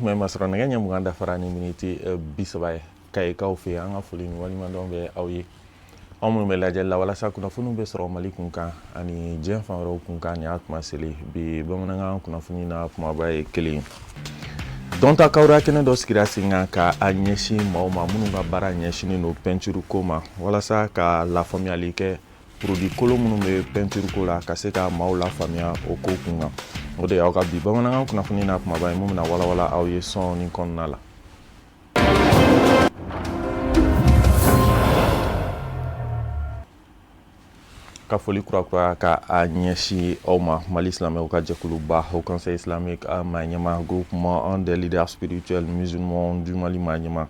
tun bɛ masɔrɔ nɛgɛ ɲɛ mugan dafara ni miniti 30 ye kayikaw fɛ an ka foli ni walimadɔn bɛ aw ye anw minnu bɛ lajɛli la walasa kunnafoniw bɛ sɔrɔ Mali kunkan ani diɲɛ fan wɛrɛw kunkan ni y'a tuma seli bi bamanankan kunnafoni na kumaba ye kelen dɔnta kawura kɛnɛ dɔ sigira sen kan ka a ɲɛsin maaw ma minnu ka baara ɲɛsinin don peinture ko ma walasa ka lafaamuyali kɛ produit kolo minnu bɛ peinture ko la ka se ka maaw lafaamuya o ko kunkan o de y'aw ka bi bamanankan kunnafoni na kumaba ye mun bɛna walawala aw ye sɔn ni kɔnɔna la. Ka foli kurakura ka a ɲɛsin aw ma Mali silamɛw ka jɛkuluba Haut Conseil islamique Maɲema groupement des leaders spirituels musulmans du Mali Maɲema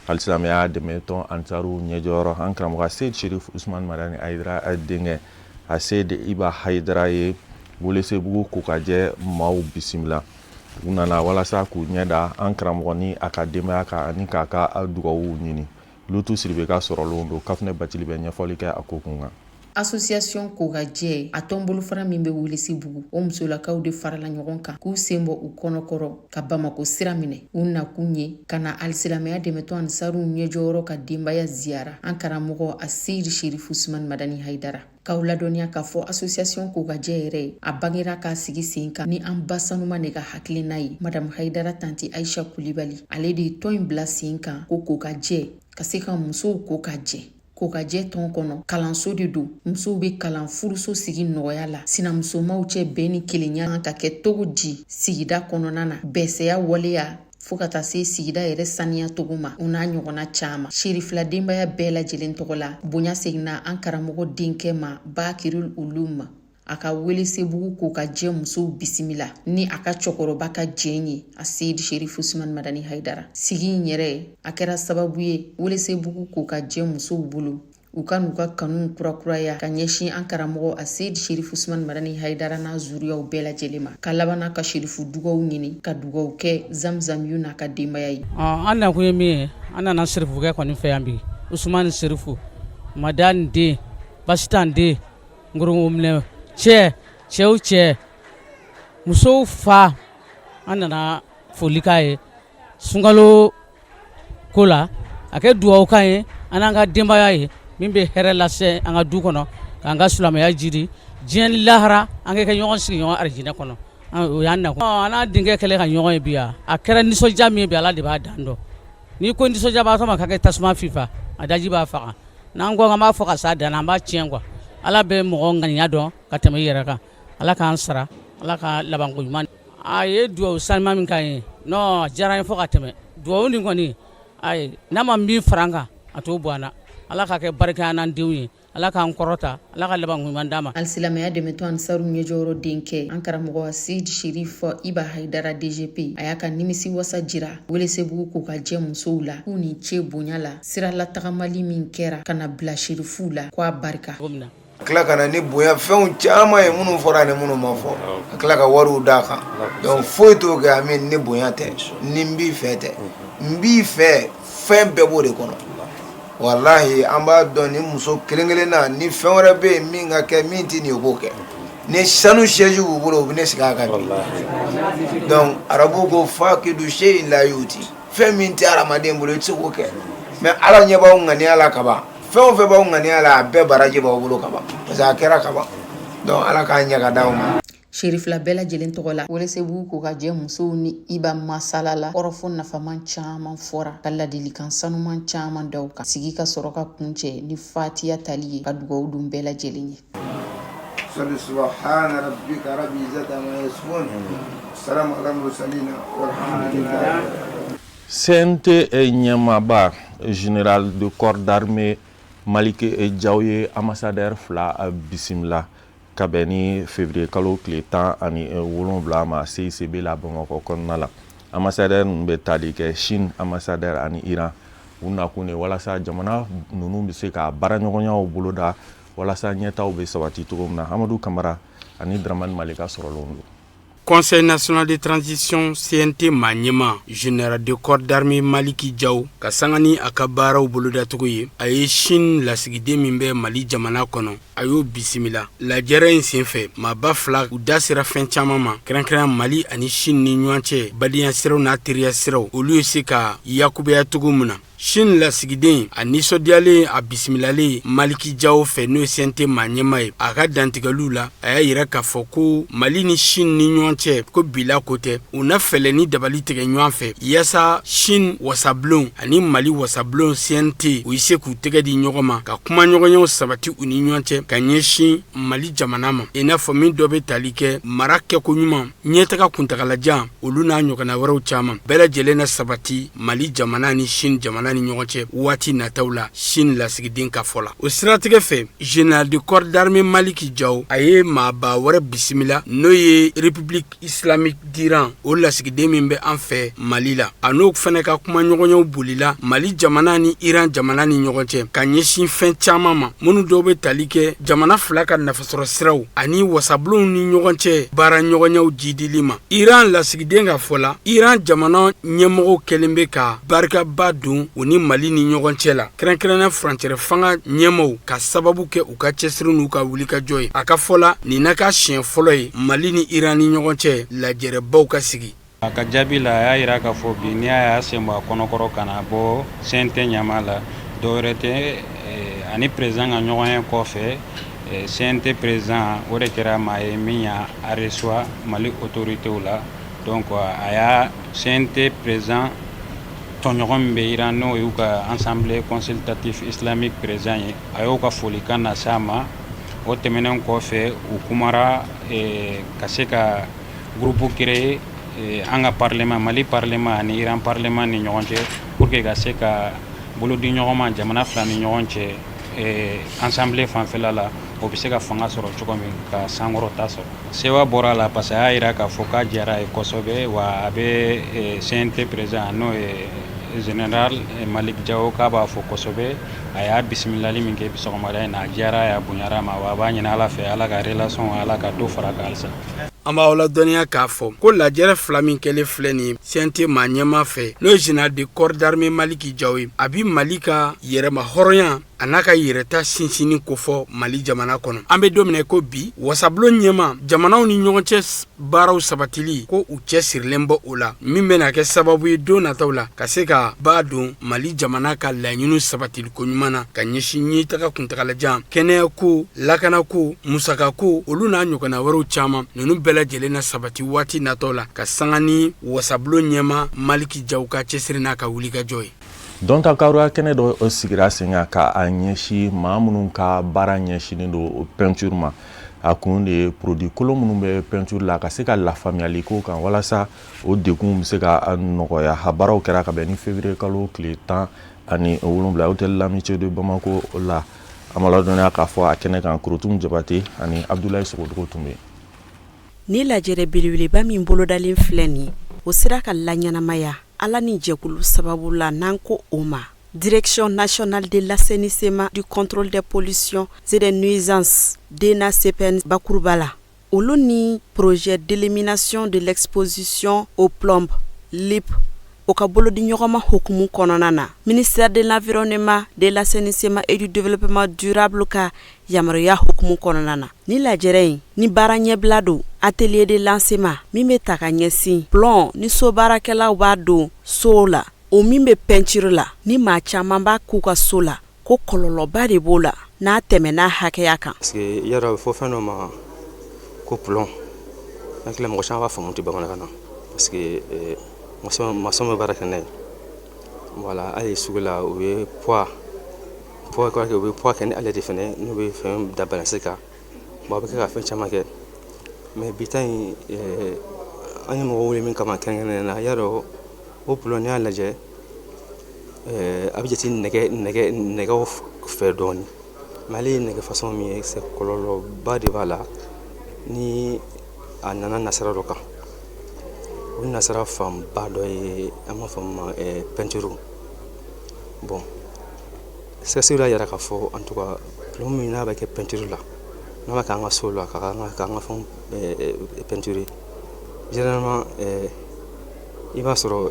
hali silamɛya dɛmɛtɔn Ansaru ɲɛjɔyɔrɔ an karamɔgɔ Seyid Sherif Usman Madani Hayidara denkɛ a Seyid Iba Hayidara ye Welesebugu Kokajɛ maaw bisimila u nana walasa k'u ɲɛda an karamɔgɔ ni a ka denbaya kan ani k'a ka dugawu ɲini Lutu Sidibe ka sɔrɔlenw don Kafunɛ Bacili bɛ ɲɛfɔli kɛ a ko kunkan. Association Kokajɛ a tɔnbolofara min bɛ Welesebugu o musolakaw de farala ɲɔgɔn kan k'u sen bɔ u kɔnɔkɔrɔ ka Bamako sira minɛ u nakun ye ka na alisilamɛya dɛmɛtɔn Ansaru ɲɛjɔyɔrɔ ka denbaya ziyara an karamɔgɔ a Seyid Sherif Usman Madani Hayidara k'aw ladɔniya k'a fɔ association Kokajɛ yɛrɛ a bangera k'a sigi sen kan ni an ba sanuma de ka hakilina ye Madame Hayidara tanti Aisha Kulibali ale de ye tɔn in bila sen kan ko Kokajɛ ka se ka musow ko ka jɛ Kokajɛ tɔn kɔnɔ kalanso de don musow bɛ kalan furuso sigi nɔgɔya la sinamusomaw cɛ bɛn ni kelenya ka kɛ togo di sigida kɔnɔna na bɛsɛya waleya fo ka taa se sigida yɛrɛ saniya togo ma u n'a ɲɔgɔnna caman Sherifila denbaya bɛɛ lajɛlen tɔgɔ la bonya seginna an karamɔgɔ denkɛ ma Bakirul Ulum ma a ka Welesebugu Kokajɛ musow bisimila ni a ka cɛkɔrɔba ka jɛn ye a Seyid Sherif Usman Madani Hayidara sigi in yɛrɛ a kɛra sababu ye Welesebugu Kokajɛ musow bolo u ka n'u ka kanu kurakuraya ka ɲɛsin an karamɔgɔ a Seyid Sherif Usman Madani Hayidara n'a zuriyaw bɛɛ lajɛlen ma ka labanna ka Sherifu dugaw ɲini ka dugaw kɛ Zamzam yu n'a ka denbaya ye. An nakun ye min ye an nana Sherifu kɛ kɔni fɛ yan bi Usman Sherifu Madani den Basitan den Ngorongomlɛ cɛw cɛ musow fa an nana foli k'a ye sunkalo ko la a kɛ dugawu kan ye an n'an ka denbaya ye min bɛ hɛrɛ lase an ka du kɔnɔ k'an ka silamɛya jiri diɲɛ lahara an kɛ ɲɔgɔn sigi ɲɔgɔn arijinɛ kɔnɔ o y'an nakun an n'a denkɛ kɛlɛ ka ɲɔgɔn ye bi a kɛra nisɔndiya min bi Ala de b'a dan dɔn n'i ko nisɔndiya b'a ma ka kɛ tasuma fifa a daji b'a faga n'an ko an b'a fɔ ka s'a dan an b'a tiɲɛ quoi Ala bɛ mɔgɔ ŋaniya dɔn ka tɛmɛ i yɛrɛ kan Ala k'an sara Ala ka labanko ɲuman a ye dugawu salima min k'an ye non diyara n ye fo ka tɛmɛ dugawu nin kɔni ayi n'a ma min fara an kan a t'o bɔ an na Ala ka kɛ barika an n'an denw ye Ala k'an kɔrɔta Ala ka labanko ɲuman d'a ma. Alisilamɛya dɛmɛtɔn Ansaru ɲɛjɔyɔrɔ denkɛ an karamɔgɔ Seyid Sherif Iba Hayidara DGP a y'a ka nimisi wasa jira Welesebugu Kokajɛ musow la k'u ni ce bonya la sira latagamali min kɛra ka na bila Sherifu la k'a barika. Kila kana ni bonya fɛnw caman ye minnu fɔra ni minnu ma fɔ a kila ka wariw d'a kan donc foyi t'o kɛ a min ni bonya tɛ ni n b'i fɛ tɛ n b'i fɛ fɛn bɛɛ b'o de kɔnɔ wallahi an b'a dɔn ni muso kelen kelenna ni fɛn wɛrɛ bɛ yen min ka kɛ min tɛ nin o b'o kɛ ni sanu siège b'u bolo u bɛ ne sigi a kan donc arabu ko fakidu shay'in la yuti fɛn min tɛ hadamaden bolo i tɛ se k'o kɛ mais Ala ɲɛ b'aw ŋaniya la ka ban fɛn o fɛn b'aw ŋaniya la a bɛɛ baraji b'aw bolo ka ban parce que a kɛra ka ban donc Ala k'a ɲɛ ka d'aw ma. Sherifila bɛɛ lajɛlen tɔgɔ la Welesebugu Kokajɛ musow ni Iba masalala kɔrɔfɔ nafaman caman fɔra ka ladilikan sanuman caman d'aw kan sigi ka sɔrɔ ka kuncɛ ni fatiya tali ye ka dugawu dun bɛɛ lajɛlen ye. Subhana rabbika rabbil izzati amma yasifun salamun alal mursalin walhamdulillah. CNT ɲɛmaaba général de corps d'armée Malick Diaw ye ambassadeur 2 bisimila ka bɛn ni février kalo tile 17 ma CICB la Bamakɔ kɔnɔna la ambassadeur ninnu bɛ tali kɛ Chine ambassadeur ani Iran u nakun ye walasa jamana ninnu bɛ se ka baaraɲɔgɔnyaw boloda walasa ɲɛtaw bɛ sabati cogo min na Amadu Kamara ani Dramani Malika sɔrɔlenw don. Conseil national de transition CNT Manyema, général de corps d'armée Maliki Diaw, ka sangani akabara boloda togoye, aye Chine la sigide mimbe Mali jamana kono, ayo bisimila. La jara in senfe, ma ba flag ou da sera fen chamama, kran Mali ani Chine ni nyuanche, badiyan siraw na teriya siraw, olu se ka yakubeya togo muna. Chine la sigiden a nisɔndiyalen a bisimilalen Maliki Diaw fɛ n'o ye CNT Manyema ye a ka dantigɛliw la a y'a yira k'a fɔ ko Mali ni Chine ni ɲɔgɔn cɛ ko bila ko tɛ u na fɛlɛ ni dabali tigɛ ɲɔgɔn fɛ yaasa Chine wasablon ani Mali wasablon CNT u ye se k'u tɛgɛ di ɲɔgɔn ma ka kuma ɲɔgɔnyew sabati u ni ɲɔgɔn cɛ ka ɲɛsin Mali jamana ma i n'a fɔ min dɔ bɛ tali kɛ mara kɛko ɲuman ɲɛtaga kuntagalajan olu n'a ɲɔgɔnna wɛrɛw caman bɛɛ lajɛlen na sabati Mali jamana ni Chine jamana ni ɲɔgɔn cɛ waati nataw la Chine lasigiden ka fɔ la o siratigɛ fɛ général de corps d'armée Maliki Diaw a ye maaba wɛrɛ bisimila n'o ye République islamique d'Iran o lasigiden min bɛ an fɛ Mali la a n'o fɛnɛ ka kuma ɲɔgɔnyew bolila Mali jamana ni Iran jamana ni ɲɔgɔn cɛ ka ɲɛsin fɛn caman ma minnu dɔw bɛ tali kɛ jamana fila ka nafasɔrɔ siraw ani wasablonw ni ɲɔgɔn cɛ baara ɲɔgɔnyew jidili ma Iran lasigiden ka fɔ la Iran jamana ɲɛmɔgɔw kɛlen bɛ ka barikaba don u ni Mali ni ɲɔgɔn cɛ la kɛrɛnkɛrɛnnen furancɛrɛ fanga ɲɛmɔgɔw ka sababu kɛ u ka cɛsiri n'u ka wulikajɔ ye a ka fɔla nin na ka siɲɛ fɔlɔ ye Mali ni Iran ni ɲɔgɔn cɛ lajɛrɛbaw ka sigi a ka jaabi la a y'a yira k'a fɔ bi n'i y'a sen bɔ a kɔnɔkɔrɔ ka na bɔ CNT ɲama la dɔwɛrɛ tɛ ani président ka ɲɔgɔn ye kɔfɛ CNT président o de kɛra maa ye min y'a reçoit Mali autoritéw la donc a y'a CNT président tɔɲɔgɔn min bɛ Iran n'o y'u ka assemblée consultative islamique président ye a y'o ka folikan na s'a ma o tɛmɛnen kɔfɛ u kumara ka se ka groupe créer an ka parlement Mali parlement ani Iran parlement ni ɲɔgɔn cɛ pour que ka se ka bolo di ɲɔgɔn ma jamana fila ni ɲɔgɔn cɛ assemblée fanfɛla la o bɛ se ka fanga sɔrɔ cogo min ka sankɔrɔta sɔrɔ sewa bɔra la parce que a y'a yira k'a fɔ k'a diyara ye kosɛbɛ wa a bɛ CNT président n'o ye général Malik Diaw k'a b'a fɔ kosɛbɛ a y'a bisimilali min kɛ sɔgɔmada in na a diyara ye a bonyara ma wa a b'a ɲini Ala fɛ Ala ka relation Ala ka dɔ fara kan halisa an b'aw ladɔnniya k'a fɔ ko lajɛrɛ fila min kɛlen filɛ nin ye CNT Manyema fɛ n'o ye général de corps d'armée Maliki Diaw ye a bi Mali ka yɛrɛma hɔrɔnya a n'a ka yɛrɛta sinsinni kofɔ Mali jamana kɔnɔ an bɛ don min na ko bi wasablon ɲɛma jamanaw ni ɲɔgɔn cɛ baaraw sabatili ko u cɛ sirilen bɔ o la min bɛna kɛ sababu ye don nataw la ka se ka baa don Mali jamana ka laɲiniw sabatili ko ɲuman na ka ɲɛsin ɲɛtaga kuntagalajan kɛnɛya ko lakana ko musaka ko olu n'a ɲɔgɔnna wɛrɛw caman ninnu bɛɛ lajɛlen na sabati waati nataw la ka sanga ni wasablon ɲɛma Maliki Diaw ka cɛsiri n'a ka wulikajɔ ye Donta Kawura kɛnɛ dɔ sigira sen kan ka a ɲɛsin maa minnu ka baara ɲɛsinnen don peinture ma a kun de ye produit kolon minnu bɛ peinture la ka se ka lafaamuyali ko kan walasa o degun bɛ se ka nɔgɔya a baaraw kɛra ka bɛn ni février kalo tile 17 hôtel L'Amitié de Bamako la a ma ladɔnniya k'a fɔ a kɛnɛ kan Korotum Jabate ani Abdoulaye Sogodogo tun bɛ ni lajɛrɛ belebeleba min bolodalen filɛ nin o sera ka laɲanamaya Ala ni jɛkulu sababu la n'an ko o ma Direction nationale de l'assainissement du contrôle des pollutions et des nuisances DENA CPN bakurubala olu ni projet d'élimination de l'exposition aux plombes LIP o ka bolo di ɲɔgɔnma hukumu kɔnɔna na ministère de l'environnement de l'assainissement et du développement durable ka yamaruya hukumu kɔnɔna na ni lajɛrɛ in ni baara ɲɛbila don atelier de lancement min bɛ ta ka ɲɛsin plomb ni so baarakɛlaw b'a don so la o min bɛ peinture la ni maa caman b'a k'u ka so la ko kɔlɔlɔba de b'o la n'a tɛmɛna hakɛya kan parce que yara fo fɛn dɔ ma ko plomb hakili mɔgɔ caman b'a faamu tɛ bamanankan na parce que maçon bɛ baara kɛ n'a ye voilà hali sugu la u ye poids u bɛ poids kɛ ni ale de fɛnɛ n'u bɛ fɛn da balance kan bon a bɛ kɛ ka fɛn caman kɛ mais bi ta in an ye mɔgɔ wele min kama kɛrɛnkɛrɛnnen na yarɔ o plomb n'i y'a lajɛ a bɛ jate nɛgɛw fɛ dɔɔni mais ale ye nɛgɛ façon min ye c'est kɔlɔlɔba de b'a la ni a nana nasara dɔ kan o nasara fanba dɔ ye an b'a fɔ ma peinture bon sɛgɛsɛgɛli y'a yira k'a fɔ en tout cas plomb min n'a bɛ kɛ peinture la n'a bɛ k'an ka so la k'an ka fɛnw peinture généralement il b'a sɔrɔ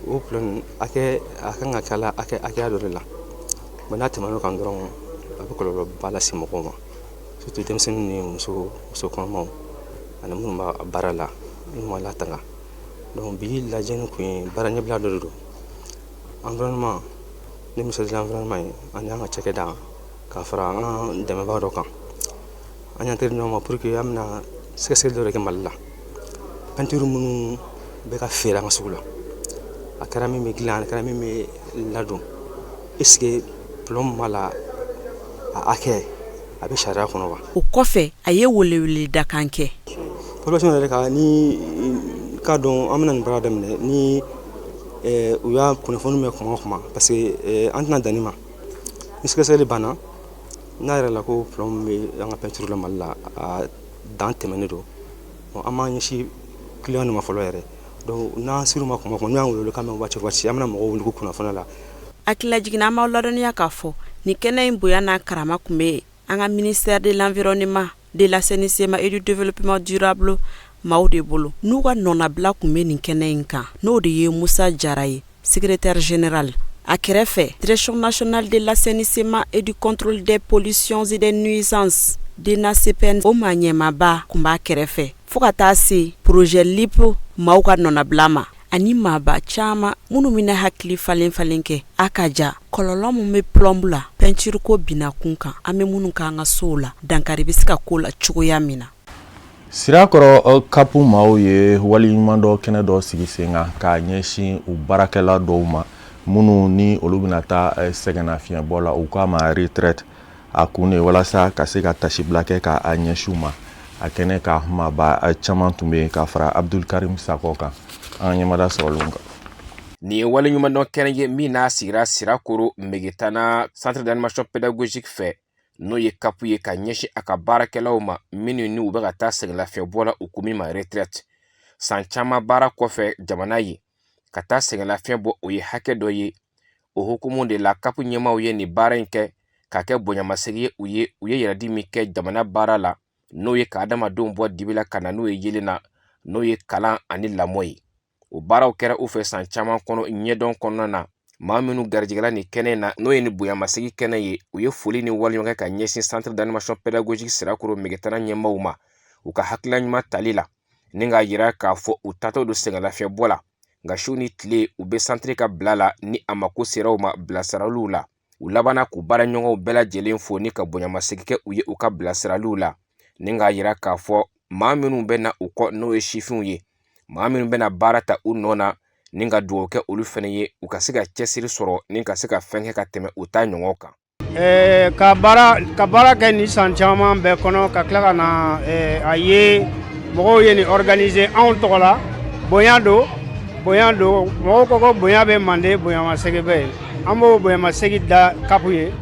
o plan a kan ka kala hakɛya dɔ de la mais n'a tɛmɛn'o kan dɔrɔn a bɛ kɔlɔlɔba lase mɔgɔw ma surtout denmisɛnninw ni muso kɔnɔmaw ani minnu b'a baara la minnu b'a latanga donc bi lajɛni kun ye baara ɲɛbila dɔ de don environnement ni ministère de l'environnement ye ani an ka cakɛda ka fara an dɛmɛbaga dɔ kan an y'an teri ɲɔgɔn ma pour que an bɛna sɛgɛsɛgɛli dɔ de kɛ Mali la peinture minnu bɛ ka feere an ka sugu la a kɛra min bɛ dilan a kɛra min bɛ ladon est-ce que plomb b'a la a hakɛ a bɛ sariya kɔnɔ wa. O kɔfɛ a ye weleweleda kan kɛ. population yɛrɛ ka ni k'a dɔn an bɛna nin baara daminɛ ni u y'a kunnafoni mɛn kuma o kuma parce que an tɛna danni ma ni sɛgɛsɛgɛli banna n'a yɛrɛ la ko plomb bɛ an ka peinture la Mali la a dan tɛmɛnen don an b'an ɲɛsin client de ma fɔlɔ yɛrɛ donc n'an sir'u ma kuma o kuma n'u y'an wele k'an bɛ waati an bɛna mɔgɔw wele ko kunnafoni la. Hakilila jiginna an b'aw ladɔnniya k'a fɔ ni kɛnɛ in bonya n'a karama tun bɛ an ka ministère de l'environnement de l'assainissement et du développement durable maaw de bolo n'u ka nɔnabila tun bɛ nin kɛnɛ in kan n'o de ye Musa Jara ye secrétaire général a kɛrɛfɛ direction nationale de l'assainissement et du contrôle des pollutions et des nuisances DNACPN o maa ɲɛmaaba kun b'a kɛrɛfɛ fo ka taa se projet LIP maaw ka nɔnabila ma ani maaba caman minnu mina hakili falen kɛ a ka ja kɔlɔlɔ mun bɛ plomb la peinture ko bina kun kan an bɛ minnu k'an ka sow la dankari bɛ se ka ko la cogoya min na. Sirakɔrɔ kapu maaw ye waliɲuman dɔ kɛnɛ dɔ sigi sen kan k'a ɲɛsin u baarakɛla dɔw ma minnu ni olu bɛna taa sɛgɛnnafiɲɛbɔ la u k'a ma retraite a kun de walasa ka se ka tasibila kɛ k'a ɲɛsin u ma a kɛnɛ ka maaba caman tun bɛ ka fara Abdulkarim Sakɔ kan an ɲɛmada sɔrɔlen kan. Nin ye waleɲuman dɔ kɛnɛ ye min n'a sigira Sirakoro Megetana centre d'animation pédagogique fɛ n'o ye kapu ye ka ɲɛsin a ka baarakɛlaw ma minnu ni u bɛ ka taa sɛgɛnlafiɲɛbɔ la u ko min ma retraite san caman baara kɔfɛ jamana ye ka taa sɛgɛnlafiɲɛ bɔ o ye hakɛ dɔ ye o hukumu de la kapu ɲɛmaaw ye nin baara in kɛ ka kɛ bonyamasegi ye u ye yɛrɛdi min kɛ jamana baara la n'o ye ka adamadenw bɔ dibi la ka na n'o ye yelen na n'o ye kalan ani lamɔ ye o baaraw kɛra u fɛ san caman kɔnɔ ɲɛdɔn kɔnɔna na maa minnu garijɛgɛla ni kɛnɛ na n'o ye ni bonyamasegi kɛnɛ ye u ye foli ni waleɲuman kɛ ka ɲɛsin centre d'animation pédagogique Sirakoro Megetana ɲɛmaaw ma u ka hakilila ɲuman tali la ni k'a yira k'a fɔ u tatɔ don sɛgɛnlafiɲɛbɔ la nka su ni tile u bɛ centre ka bila la ni a mako sera u ma bilasiraliw la u labanna k'u baaraɲɔgɔnw bɛɛ lajɛlen fo ni ka bonyamasegi kɛ u ye u ka bilasiraliw la ni k'a yira k'a fɔ maa minnu bɛ na u kɔ n'o ye sifinw ye maa minnu bɛ na baara ta u nɔ na ni ka dugawu kɛ olu fana ye u ka se ka cɛsiri sɔrɔ ni ka se ka fɛn kɛ ka tɛmɛ u ta ɲɔgɔn kan. Ka baara kɛ ni san caman bɛɛ kɔnɔ ka tila ka na a ye mɔgɔw ye nin organiser anw tɔgɔ la bonya don mɔgɔw ko ko bonya bɛ Mande bonyamasegi bɛ yen an b'o bonyamasegi da kapu ye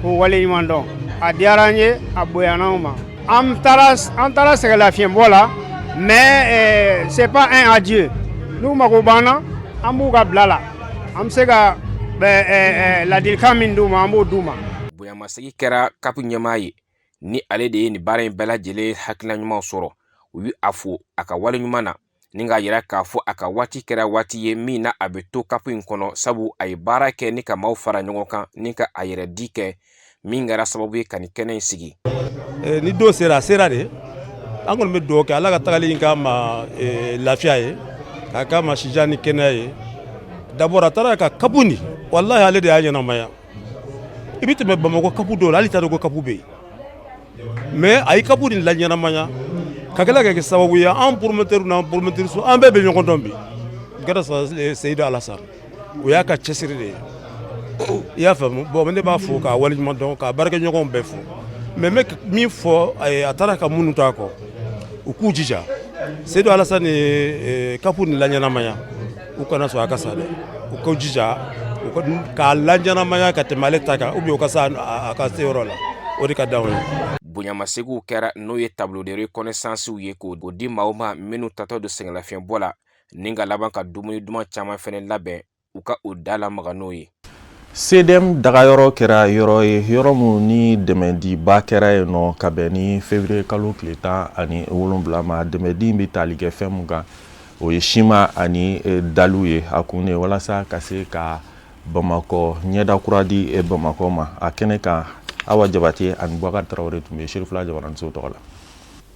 k'o waleɲuman dɔn a diyara an ye a bonyana anw ma an taara sɛgɛnlafiɲɛbɔ la mais c'est pas un adieu n'u mago banna an b'u ka bila la an bɛ se ka ladilikan min d'u ma an b'o d'u ma. Bonyamasegi kɛra kapu ɲɛmaa ye ni ale de ye nin baara in bɛɛ lajɛlen hakilina ɲuman sɔrɔ u yi a fo a ka waleɲuman na ni k'a yira k'a fɔ a ka waati kɛra waati ye min na a bɛ to kapu in kɔnɔ sabu a ye baara kɛ ni ka maaw fara ɲɔgɔn kan ni ka a yɛrɛ di kɛ min kɛra sababu ye ka nin kɛnɛ in sigi. Ni don sera de an kɔni bɛ dugawu kɛ Ala ka tagali in k'a ma lafiya ye k'a k'a ma sija ni kɛnɛya ye d'abord a taara ka kapu nin walahi ale de y'a ɲɛnamaya i bɛ tɛmɛ Bamakɔ kapu dɔw la hali t'a dɔn ko kapu bɛ yen mais a ye kapu nin la ɲɛnamaya ka kila kɛ sababu ye an promoteur n'an promotrice an bɛɛ bɛ ɲɔgɔn dɔn bi grâce à Seydou Alassane o y'a ka cɛsiri de ye i y'a faamu bon ne b'a fɔ k'a waleɲuman dɔn k'a baarakɛɲɔgɔnw bɛɛ fɔ mais n bɛ min fɔ a taara ka minnu to a kɔ u k'u jija Seydou Alassane ye kapu nin la ɲɛnamaya u kana sɔn a ka sa dɛ u k'u jija k'a la ɲɛnamaya ka tɛmɛ ale ta kan ou bien u ka se a ka se yɔrɔ la o de ka d'anw ye. Bonyamasegu kɛra n'o ye tableau de reconnaissance ye k'o di maaw ma minnu tatɔ don sɛgɛnlafiɲɛbɔ la ni ka laban ka dumuni duman caman fɛnɛ labɛn u ka o da lamaga n'o ye. CDM daga yɔrɔ kɛra yɔrɔ ye yɔrɔ mun ni dɛmɛdiba kɛra yen nɔ ka bɛn ni février kalo tile 17 ma dɛmɛdi bɛ tali kɛ fɛn mun kan o ye sima ani dalu ye a kun ye walasa ka se ka Bamakɔ ɲɛda kura di Bamakɔ ma a kɛnɛ kan Awa Jabate ani Boubacar Traoré tun bɛ Chérifula Jabaramuso tɔgɔ la.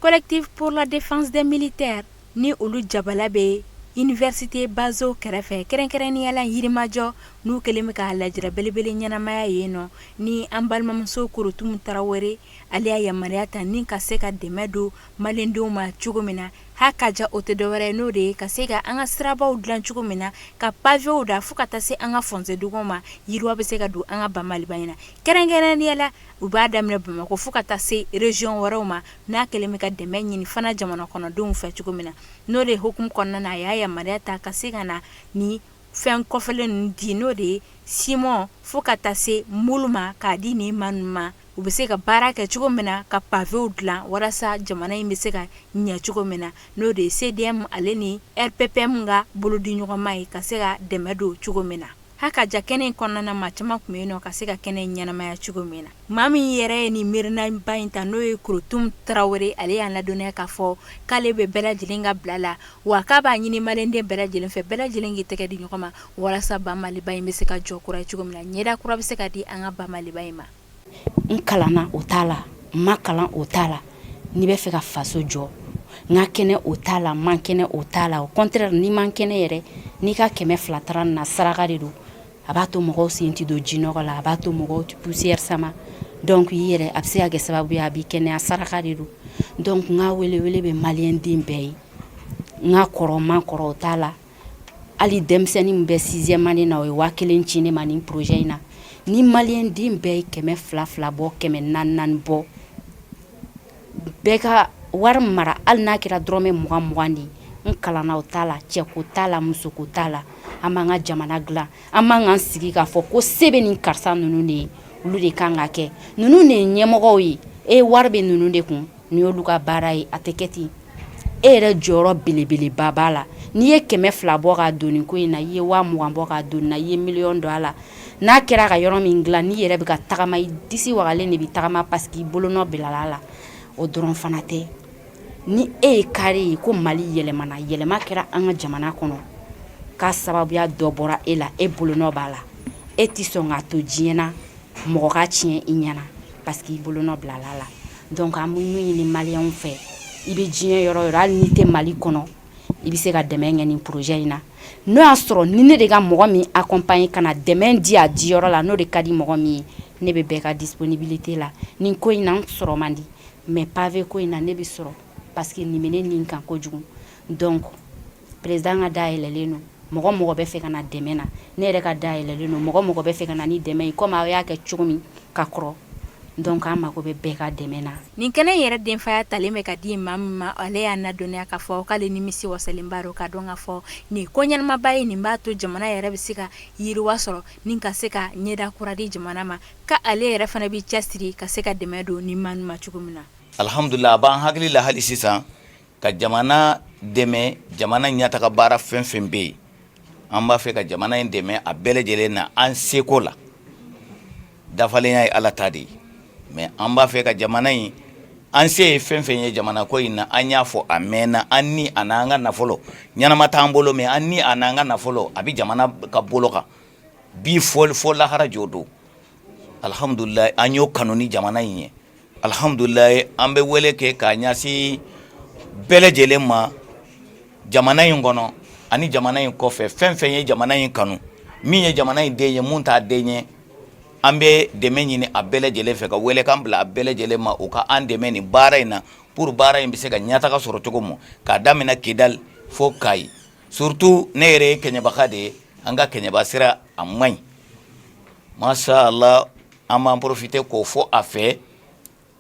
Collectif pour la défense des militaires ni olu jabala bɛ Université Bazo kɛrɛfɛ kɛrɛnkɛrɛnnenya la Yirimajɔ n'u kɛlen bɛ ka lajɛrɛ belebele ɲɛnamaya yen nɔ ni an balimamuso Korotumu Tarawele ale y'a yamaruya ta ni ka se ka dɛmɛ don maliendenw ma cogo min na hakaja o tɛ dɔwɛrɛ n'o de ye ka se ka an ka sirabaw dilan cogo min na ka pavew da fo ka taa se an ka fɔnseduguw ma yiriwa bɛ se ka don an ka Bamaliba in na kɛrɛnkɛrɛnnenya la u b'a daminɛ Bamakɔ fo ka taa se région wɛrɛw ma n'a kɛlen bɛ ka dɛmɛ ɲini fana jamana kɔnɔdenw fɛ cogo min na n'o de hukumu kɔnɔna na a y'a yamaruya ta ka se ka na ni fɛn kɔfɛlen ninnu di n'o de ye Simon fo ka taa se Mulu ma k'a di nin ma ninnu ma u bɛ se ka baara kɛ cogo min na ka pavew dilan walasa jamana in bɛ se ka ɲɛ cogo min na n'o de ye CDM ale ni RPPM ka bolodiɲɔgɔnma ye ka se ka dɛmɛ don cogo min na hakaja kɛnɛ in kɔnɔna na maa caman tun bɛ yen nɔ ka se ka kɛnɛ in ɲɛnamaya cogo min na maa min yɛrɛ ye nin miirina ba in ta n'o ye Korotumu Tarawele ale y'a ladɔnniya k'a fɔ k'ale bɛ bɛɛ lajɛlen ka bila la wa k'a b'a ɲini malienden bɛɛ lajɛlen fɛ bɛɛ lajɛlen k'i tɛgɛ di ɲɔgɔn ma walasa Bamaliba in bɛ se ka jɔ kura ye cogo min na ɲɛda kura bɛ se ka di an ka Bamaliba in ma. N kalanna o t'a la n ma kalan o t'a la n'i bɛ fɛ ka faso jɔ n ka kɛnɛ o t'a la n man kɛnɛ o t'a la au contraire n'i man kɛnɛ yɛrɛ n'i ka 200 taara na saraka de don a b'a to mɔgɔw sen ti don jinɔgɔ la a b'a to mɔgɔw ti poussière sama donc i yɛrɛ a bɛ se ka kɛ sababu ye a b'i kɛnɛya saraka de don donc n ka welewele bɛ maliyɛnden bɛɛ ye n ka kɔrɔ man kɔrɔ o t'a la hali denmisɛnnin min bɛ 6e année na o ye 1000 ci ne ma nin projet in na ni maliyɛnden bɛɛ ye 200 bɔ 400 bɔ bɛɛ ka wari mara hali n'a kɛra dɔrɔmɛ 20 de n kalanna o t'a la cɛko t'a la musoko t'a la an b'an ka jamana dilan an b'an k'an sigi k'a fɔ ko se bɛ nin karisa ninnu de ye olu de kan ka kɛ ninnu de ye ɲɛmɔgɔw ye wari bɛ ninnu de kun ni y'olu ka baara ye a tɛ kɛ ten e yɛrɛ jɔyɔrɔ belebeleba b'a la n'i ye 200 bɔ ka don nin ko in na i ye 20 bɔ ka don nin na i ye miliyɔn don a la n'a kɛra ka yɔrɔ min dilan n'i yɛrɛ bɛ ka tagama i disi wagalen de bɛ tagama parce que i bolonɔ bilala a la o dɔrɔn fana tɛ ni e ye kare ye ko Mali yɛlɛmana yɛlɛma kɛra an ka jamana kɔnɔ k'a sababuya dɔ bɔra e la e bolonɔ b'a la e tɛ sɔn k'a to diɲɛ na mɔgɔ ka tiɲɛ i ɲɛna parce que i bolonɔ bilala a la donc an bɛ min ɲini maliyɛnw fɛ i bɛ diɲɛ yɔrɔ yɔrɔ hali n'i tɛ Mali kɔnɔ i bɛ se ka dɛmɛ kɛ nin projet in na n'o y'a sɔrɔ ni ne de ka mɔgɔ min accompagner ka na dɛmɛ di a diyɔrɔ la n'o de ka di mɔgɔ min ye ne bɛ bɛɛ ka disponibilité la nin ko in na n sɔrɔ man di mais pavé ko in na ne bɛ sɔrɔ parce que nin bɛ ne nin kan kojugu donc président ka dayɛlɛlen don mɔgɔ bɛ fɛ ka na dɛmɛ na ne yɛrɛ ka dayɛlɛlen don mɔgɔ bɛ fɛ ka na ni dɛmɛ ye comme aw y'a kɛ cogo min ka kɔrɔ donc an mako bɛ bɛɛ ka dɛmɛ na nin kɛnɛ yɛrɛ denfaya talen bɛ ka di maa min ma ale y'a ladɔnniya k'a fɔ k'ale nimisi wasalen b'a dɔn k'a dɔn k'a fɔ nin ko ɲɛnamaba ye nin b'a to jamana yɛrɛ bɛ se ka yiriwa sɔrɔ ni ka se ka ɲɛda kura di jamana ma ka ale yɛrɛ fana bɛ cɛsiri ka se ka dɛmɛ don nin maa ma cogo min na alhamdulillah a b'an hakili la hali sisan ka jamana dɛmɛ jamana ɲɛtaga baara fɛn fɛn bɛ yen an b'a fɛ ka jamana in dɛmɛ a bɛɛ lajɛlen na an seko la dafalenya ye Ala ta de ye mais an b'a fɛ ka jamana in an se ye fɛn fɛn ye jamana ko in na an y'a fɔ a mɛnna an ni a n'an ka nafolo ɲɛnama t'an bolo mais an ni a n'an ka nafolo a bɛ jamana ka bolo kan bi fo lahara jo don alhamdulillah an y'o kanu ni jamana in ye alhamdulillah an bɛ wele kɛ k'a ɲɛsin bɛɛ lajɛlen ma jamana in kɔnɔ ani jamana in kɔfɛ fɛn fɛn ye jamana in kanu min ye jamana in den ye mun t'a den ye an bɛ dɛmɛ ɲini a bɛɛ lajɛlen fɛ ka wele kan bila a bɛɛ lajɛlen ma u ka an dɛmɛ nin baara in na pour baara in bɛ se ka ɲɛtaga sɔrɔ cogo min k'a daminɛ Kidal fo Kayi surtout ne yɛrɛ ye kɛɲɛbaga de ye an ka kɛɲɛba sira a man ɲi masha Allah an b'an profiter k'o fɔ a fɛ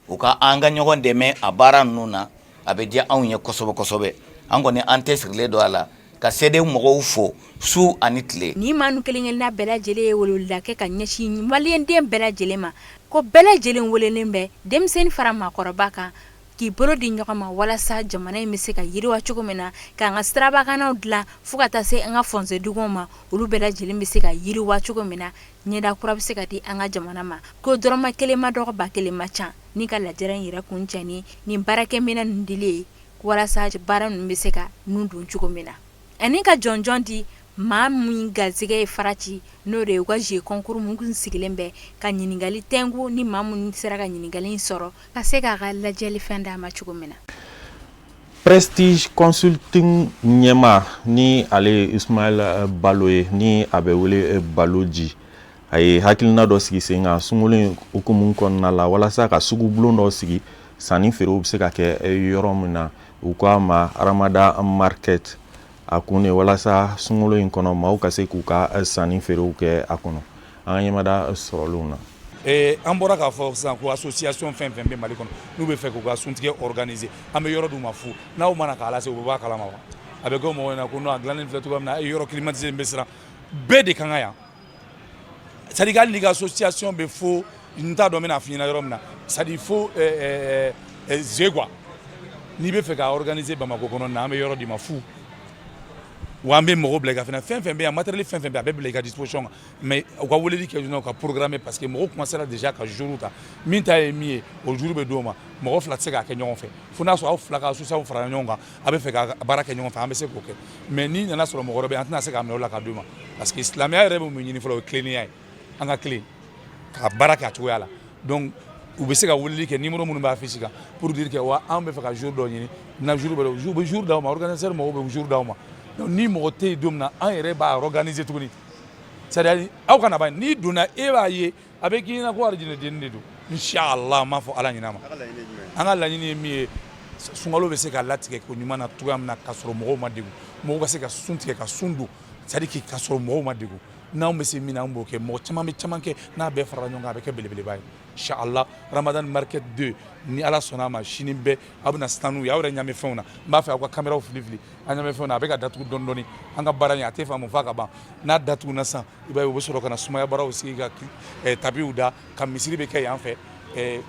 u ka an ka ɲɔgɔn dɛmɛ a baara ninnu na a bɛ diya anw ye kosɛbɛ kosɛbɛ an kɔni an tɛ sirilen don a la ka sɛde mɔgɔw fo su ani tile ni maa nu kelen-kelenna bɛɛ lajɛlen ye weleweleda kɛ ka ɲɛsin maliyɛnden bɛɛ lajɛlen ma ko bɛɛ lajɛlen welelen bɛ denmisɛnnin fara maakɔrɔba kan k'i bolo di ɲɔgɔn ma walasa jamana in bɛ se ka yiriwa cogo min na k'an ka sirabakanaw dilan fo ka taa se an ka fɔnseduguw ma olu bɛɛ lajɛlen bɛ se ka yiriwa cogo min na ɲɛda kura bɛ se ka di an ka jamana ma ko dɔrɔmɛ kelen ma dɔgɔ ba kelen ma ca ni ka lajɛrɛ in yɛrɛ kun cɛ ni baarakɛminɛ ninnu dili ye walasa baara ninnu bɛ se ka nun don cogo min na ani ka jɔnjɔn di maa min garisɛgɛ ye farati n'o de ye u ka jeu concours mun sigilen bɛ ka ɲininkali tɛngu ni maa mun sera ka ɲininkali in sɔrɔ ka se k'a ka lajɛli fɛn d'a ma cogo min na. Prestige Consulting ɲɛma ni ale Ismail Balo ye ni a bɛ wele Baloji a ye hakilina dɔ sigi sen kan sunkalo hukumu kɔnɔna la walasa ka sugubulon dɔ sigi sanni feerew bɛ se ka kɛ yɔrɔ min na u k'a ma Ramada Market a kun ne walasa sunkalo in kɔnɔ maaw ka se k'u ka sanni feerew kɛ a kɔnɔ an ka ɲɛmada sɔrɔlenw na. An bɔra k'a fɔ sisan ko association fɛn fɛn bɛ Mali kɔnɔ n'u bɛ fɛ k'u ka suntigɛ organiser an bɛ yɔrɔ d'u ma fu n'aw mana k'a lase u bɛ bɔ a kalama wa a bɛ kɛ mɔgɔw ɲɛna ko non a dilannen filɛ cogoya min na a ye yɔrɔ climatisé bɛ siran bɛɛ de kan ka yan c'est à dire hali n'i ka association bɛ fo n t'a dɔn n bɛna f'i ɲɛna yɔrɔ min na c'est à dire fo ze quoi n'i bɛ fɛ ka organiser Bamako kɔnɔ na an bɛ yɔrɔ d'i ma fu wa an bɛ mɔgɔw bila i ka fɛnɛ fɛn fɛn bɛ yan matériel fɛn fɛn bɛ a bɛ bila i ka disposition kan mais u ka weleli kɛ joona u ka programmer parce que mɔgɔw commencera déjà ka jour ta min ta ye min ye o jour bɛ d'o ma mɔgɔ fila tɛ se k'a kɛ ɲɔgɔn fɛ fo n'a sɔrɔ aw fila ka association fara ɲɔgɔn kan a bɛ fɛ ka baara kɛ ɲɔgɔn fɛ an bɛ se k'o kɛ mais n'i nana sɔrɔ mɔgɔ wɛrɛ bɛ yen an tɛna se k'a minɛ o la ka d'u ma parce que silamɛya yɛrɛ bɛ mun ɲini fɔlɔ o ye tilennenya ye an ka tilen ka baara kɛ a cogoya la donc u bɛ se ka weleli kɛ numéro minnu b'a affiche kan pour dire que wa an bɛ fɛ ka jour dɔ ɲini na jour bɛ jour d'aw ma organisateur mɔgɔw bɛ jour d'aw ma donc ni mɔgɔ tɛ yen don min na an yɛrɛ b'a organiser tuguni c'est à dire aw kana ban n'i donna e b'a ye a bɛ k'i ɲɛna ko alijinɛdennin de don inshallah n m'a fɔ ala ɲin'a ma an ka laɲini ye min ye sunkalo bɛ se ka latigɛ ko ɲuman na cogoya min na k'a sɔrɔ mɔgɔw ma degun mɔgɔw ka se ka sun tigɛ ka sun don c'est à dire k'a sɔrɔ mɔgɔw ma degun n'anw bɛ se min na an b'o kɛ mɔgɔ caman bɛ caman kɛ n'a bɛɛ farala ɲɔgɔn kan a bɛ kɛ belebeleba ye inshallah Ramadan Market 2 ni ala sɔnna ma sini bɛɛ aw bɛna stanu ye aw yɛrɛ ɲamɛ fɛnw na n b'a fɛ aw ka caméraw fili fili an ɲamɛ fɛnw na a bɛ ka datugu dɔɔni dɔɔni an ka baara in a tɛ faamu f'a ka ban n'a datuguna sisan i b'a ye u bɛ sɔrɔ ka na sumaya baaraw sigi ka tapiw da ka misiri bɛ kɛ yan fɛ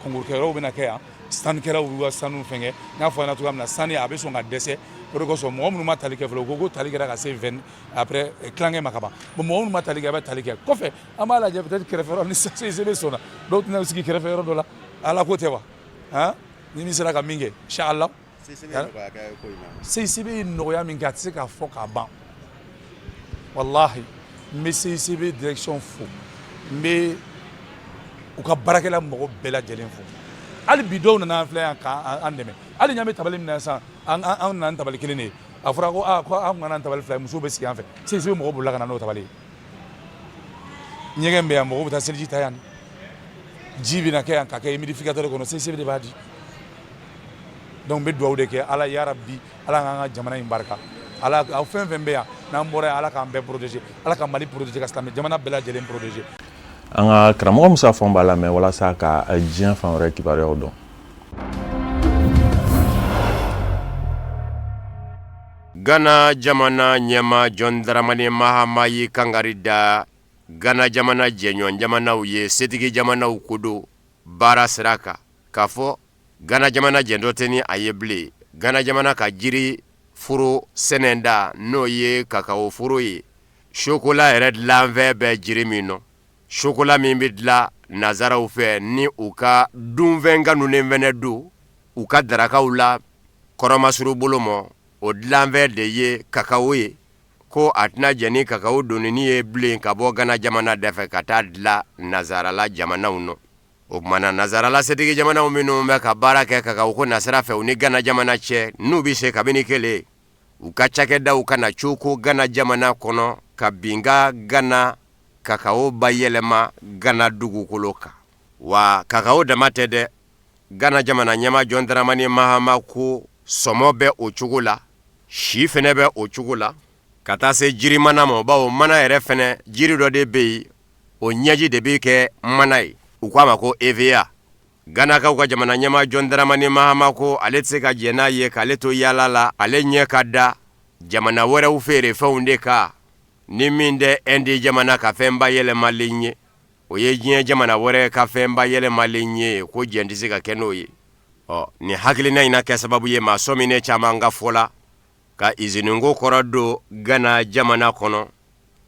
concours kɛyɔrɔw bɛna kɛ yan sanikɛlaw y'u ka sanu fɛnkɛ n y'a fɔ an ɲɛna cogoya min na sani a bɛ sɔn ka dɛsɛ o de kosɔn mɔgɔ minnu ma tali kɛ fɔlɔ u ko ko tali kɛra ka se 20 après tilankɛ ma ka ban bon mɔgɔ minnu ma tali kɛ a bɛ tali kɛ kɔfɛ an b'a lajɛ peut-être kɛrɛfɛ yɔrɔ ni CCB sɔnna dɔw tɛna sigi kɛrɛfɛ yɔrɔ dɔ la ala ko tɛ wa han ni min sera ka min kɛ inshallah CCB ye nɔgɔya min kɛ a tɛ se k'a fɔ k'a ban wallahi n bɛ CCB direction fo n bɛ u ka baarakɛla mɔgɔ bɛɛ lajɛlen fo hali bi dɔw nana an filɛ yan k'an dɛmɛ hali ɲa bɛ tabali min na sisan an nana ni tabali kelen de ye a fɔra ko ko an kana tabali fila ye musow bɛ sigi an fɛ CCB mɔgɔw bolila ka na n'o tabali ye ɲɛgɛn bɛ yan mɔgɔw bɛ taa seliji ta yan ji bɛ na kɛ yan ka kɛ humidificateur kɔnɔ CCB de b'a di donc n bɛ dugawu de kɛ ala ya rabbi ala k'an ka jamana in barika ala aw fɛn fɛn bɛ yan n'an bɔra yan ala k'an bɛɛ protéger ala ka Mali protéger ka silamɛ jamana bɛɛ lajɛlen protéger. An ka karamɔgɔ Musa Fɔn b'a lamɛn walasa ka diɲɛ fan wɛrɛ kibaruyaw dɔn. Ghana jamana ɲɛma John Dramani Mahama y'i kangari da Ghana jamana jɛɲɔgɔn jamanaw ye setigi jamanaw ko don baara sira kan k'a fɔ Ghana jamana jɛndɔ tɛ ni a ye bilen Ghana jamana ka jiri foro sɛnɛda n'o ye kakao foro ye chocolat yɛrɛ dilanfɛn bɛ jiri min nɔ chocolat min bɛ dilan nazaraw fɛ ni u ka dunfɛn kanunen fɛnɛ don u ka darakaw la kɔrɔmasuru bolo ma o dilanfɛn de ye kakao ye ko a tɛna jɛ ni kakao donni ye bilen ka bɔ Ghana jamana dafɛ ka taa dilan nazarala jamanaw nɔ o kumana nazarala setigi jamanaw minnu bɛ ka baara kɛ kakao ko nasira fɛ u ni Ghana jamana cɛ n'u bɛ se kabini kelen u ka cakɛdaw kana cogo Ghana jamana kɔnɔ ka binga Ghana kakao bayɛlɛma Ghana dugukolo kan wa kakao dama tɛ dɛ Ghana jamana ɲɛma John Dramani Mahama ko sɔmɔ bɛ o cogo la si fɛnɛ bɛ o cogo la ka taa se jiri mana ma bawo mana yɛrɛ fɛnɛ jiri dɔ de bɛ yen o ɲɛji de bɛ kɛ mana ye u k'a ma ko EVA Ghana kaw ka jamana ɲɛma John Dramani Mahama ko ale tɛ se ka jɛ n'a ye k'ale to yaala la ale ɲɛ ka da jamana wɛrɛw feere fɛnw de kan ni min tɛ Inde jamana ka fɛn bayɛlɛmalen ye o ye diɲɛ jamana wɛrɛ ka fɛn bayɛlɛmalen ye ko jɛn tɛ se ka kɛ n'o ye ni hakilina ina kɛ sababu ye maa sɔmine caman ka fɔ la ka iziningo kɔrɔ don Ghana jamana kɔnɔ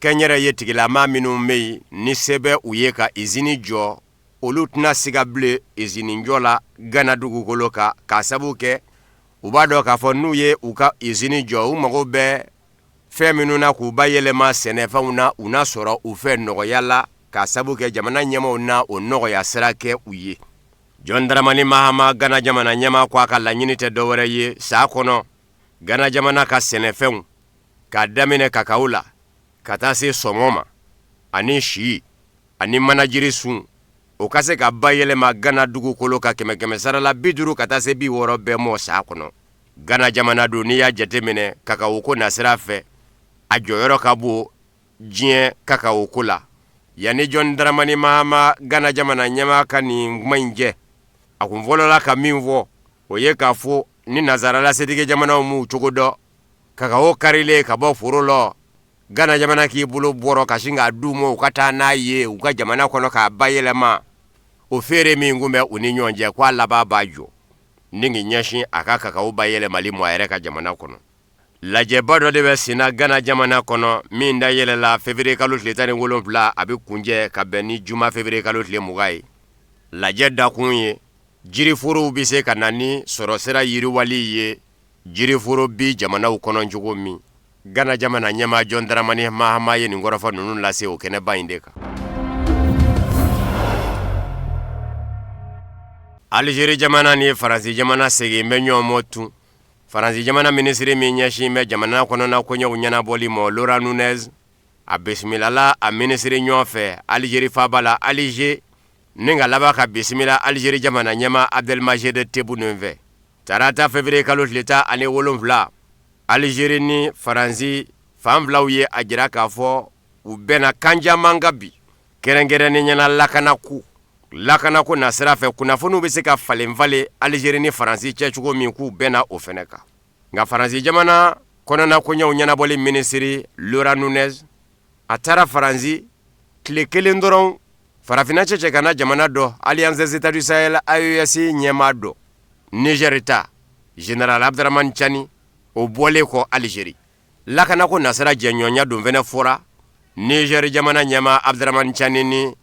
kɛnyɛrɛ ye tigilama minnu bɛ yen ni sɛbɛ u ye ka izini jɔ olu tɛna siga bilen izini jɔ la Ghana dugukolo kan k'a sababu kɛ u b'a dɔn k'a fɔ n'u ye u ka izini jɔ u mago bɛ fɛn minnu na k'u bayɛlɛma sɛnɛfɛnw na u na sɔrɔ u fɛ nɔgɔya la k'a sababu kɛ jamana ɲɛmaaw na o nɔgɔya sira kɛ u ye. John Dramani Mahama Ghana jamana ɲɛmaa ko a ka laɲini tɛ dɔwɛrɛ ye saa kɔnɔ Ghana jamana ka sɛnɛfɛnw k'a daminɛ kakao la ka taa se sɔmɔ ma ani si ani manajiri sun o ka se ka bayɛlɛma Ghana dugukolo ka kɛmɛ sara la 50 ka taa se 60 bɛɛ mɔ saa kɔnɔ. Ghana jamana don n'i y'a jateminɛ kakao ko nasira fɛ a jɔyɔrɔ ka bon diɲɛ kakao ko la. Yani John Dramani Mahama Ghana jamana ɲɛmaa ka nin kuma in jɛ a kun fɔlɔla ka min fɔ o ye k'a fɔ ni nazarala setigi jamanaw m'u cogo dɔ kakao karilen ka bɔ foro la Ghana jamana k'i bolo bɔrɔ ka sin k'a d'u ma u ka taa n'a ye u ka jamana kɔnɔ k'a bayɛlɛma o feere min kun bɛ u ni ɲɔgɔn cɛ k'a laban b'a jɔ ni k'i ɲɛsin a ka kakao bayɛlɛmali ma a yɛrɛ ka jamana kɔnɔ. Lajɛba dɔ de bɛ senna Ghana jamana kɔnɔ min da yɛlɛla février kalo tile 17 a bɛ kunjɛ ka bɛn ni juma février kalo tile 20 ye. Lajɛ dakun ye jiriforow bɛ se ka na ni sɔrɔsira yiriwali ye jiriforo bi jamanaw kɔnɔ cogo min. Ghana jamana ɲɛmaa John Dramani Mahama ye nin kɔrɔfɔ ninnu lase o kɛnɛba in de kan. Algérie jamana ni Faransi jamana segin bɛ ɲɔgɔn mɔ tun. Faransi jamana ministre min ɲɛsin bɛ jamana kɔnɔna koɲɛw ɲɛnabɔli ma Laurent Nunez a bisimilala a ministre ɲɔgɔn fɛ Algérie faaba la Alger ni ka laban ka bisimila Algérie jamana ɲɛmaa Abdelmajid Tebboune fɛ. Tarata février kalo tile 17 Algérie ni Faransi fan filaw ye a jira k'a fɔ u bɛnna kan caman kan bi kɛrɛnkɛrɛnnen ɲɛna lakanako na sira fɛ kunnafoniw bɛ se ka falen Algérie ni Faransi cɛ cogo min k'u bɛnna o fɛnɛ kan. Nka Faransi jamana kɔnɔna koɲɛw ɲɛnabɔli ministre Laurent Nunez a taara Faransi tile 1 dɔrɔn farafinna cɛcɛ kana jamana dɔ Alliance des États du Sahel AES ɲɛmaa dɔ Niger ta Général Abdraman Chani o bɔlen kɔ Algérie. Lakanako nasira jɛɲɔgɔnya don fɛnɛ fɔra Niger jamana ɲɛmaa Abdraman Chani ni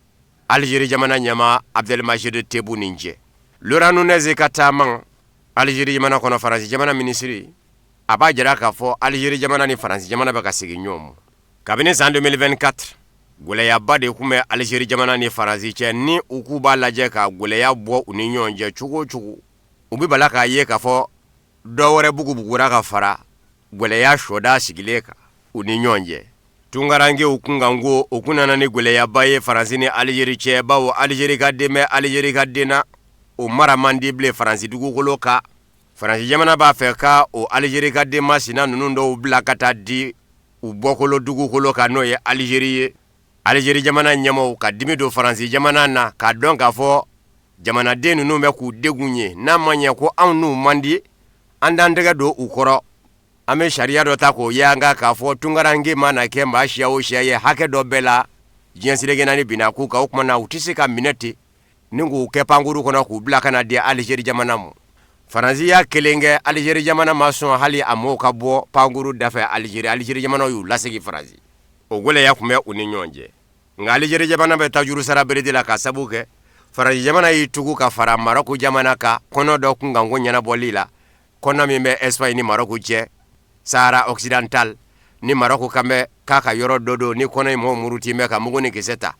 Algérie jamana ɲɛmaa Abdelmajid Tebboune cɛ. Laurent Nunez ka taama Algérie jamana kɔnɔ Faransi jamana ministre a b'a jira k'a fɔ Algérie jamana ni Faransi jamana bɛ ka segin ɲɔgɔn ma. Kabini san 2024 gwɛlɛyaba de kun bɛ Algérie jamana ni Faransi cɛ ni u k'u b'a lajɛ ka gwɛlɛya bɔ u ni ɲɔgɔn cɛ cogo cogo u bɛ bala k'a ye k'a fɔ dɔwɛrɛ bugubugura ka fara gwɛlɛya sɔda sigilen kan u ni ɲɔgɔn cɛ. Tungarankew kun kan ko o kun nana ni gwɛlɛyaba ye Faransi ni Algérie cɛ bawo Algérie ka den bɛ Algérie ka den na o mara man di bilen Faransi dugukolo kan. Faransi jamana b'a fɛ ka o Algérie ka den masina ninnu dɔw bila ka taa di u bɔkolo dugukolo kan n'o ye Algérie ye. Algérie jamana ɲɛmaaw ka dimi don Faransi jamana na k'a dɔn k'a fɔ jamanaden ninnu bɛ k'u degun ye n'a ma ɲɛ ko anw n'u man di an t'an tɛgɛ don u kɔrɔ an bɛ sariya dɔ ta k'o ye an kan k'a fɔ tungaranke mana kɛ maa siya o siya ye hakɛ dɔ bɛɛ la diɲɛ seleke naani binna k'u kan o tuma na u tɛ se ka minɛ ten ni k'u kɛ pankuru kɔnɔ k'u bila ka na di Algérie jamana ma. Faransi y'a kelen kɛ Algérie jamana ma sɔn hali a mɔɔw ka bɔ pankuru dafɛ Algérie jamana y'u lasegin Faransi. O gwɛlɛya tun bɛ u ni ɲɔgɔn cɛ. Nka Algérie jamana bɛ taa juru sara berete la ka sabu kɛ Faransi jamana y'i tugu ka fara Maroc jamana kan kɔnɔ dɔ kun kan ko ɲɛnabɔli la kɔnɔ min bɛ Espagne ni Maroc cɛ Sahara occidental ni Maroc kan bɛ k'a ka yɔrɔ dɔ don ni kɔnɔ in mɔgɔw muruti bɛ ka mugu ni kisɛ ta